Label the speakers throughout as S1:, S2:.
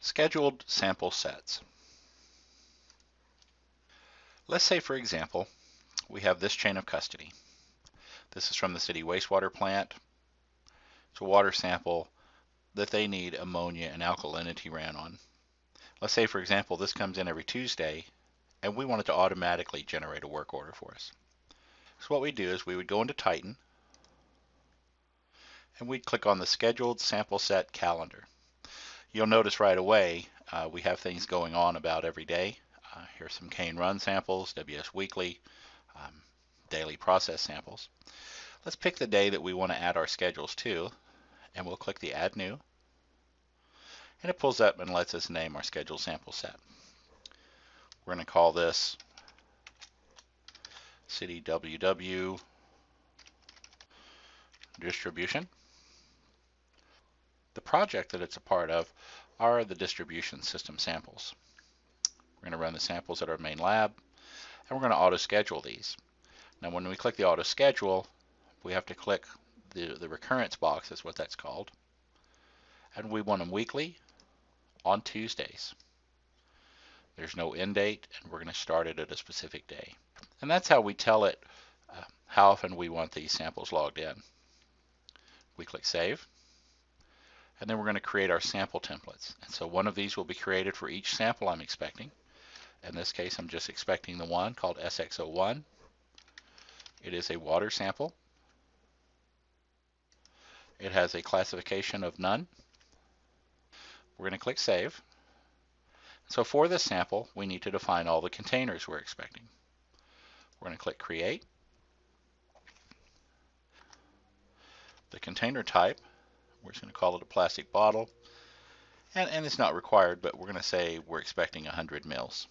S1: Scheduled sample sets. Let's say, for example, we have this chain of custody. This is from the city wastewater plant. It's a water sample that they need ammonia and alkalinity ran on. Let's say, for example, this comes in every Tuesday, and we want it to automatically generate a work order for us. So what we do is we would go into Titan, and we'd click on the Scheduled Sample Set Calendar. You'll notice right away we have things going on about every day. Here's some cane run samples, WS Weekly, daily process samples. Let's pick the day that we want to add our schedules to, and we'll click the Add New, and it pulls up and lets us name our scheduled sample set. We're going to call this City WW Distribution. The project that it's a part of are the distribution system samples. We're going to run the samples at our main lab, and we're going to auto-schedule these. Now when we click the auto-schedule, we have to click the recurrence box, is what that's called, and we want them weekly on Tuesdays. There's no end date, and we're going to start it at a specific day. And that's how we tell it how often we want these samples logged in. We click Save, and then we're going to create our sample templates. And so one of these will be created for each sample I'm expecting. In this case, I'm just expecting the one called SX01. It is a water sample. It has a classification of none. We're going to click Save. So for this sample, we need to define all the containers we're expecting. We're going to click Create. The container type, we're just going to call it a plastic bottle. And it's not required, but we're going to say we're expecting 100 mils.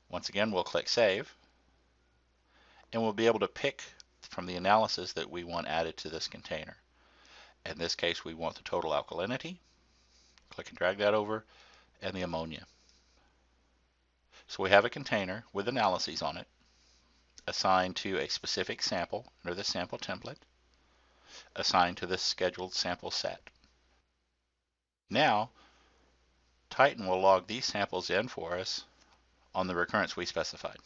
S1: Once again, we'll click Save. And we'll be able to pick from the analysis that we want added to this container. In this case, we want the total alkalinity. Click and drag that over, and the ammonia. So we have a container with analyses on it, assigned to a specific sample under the sample template, assigned to this scheduled sample set. Now, Titan will log these samples in for us on the recurrence we specified.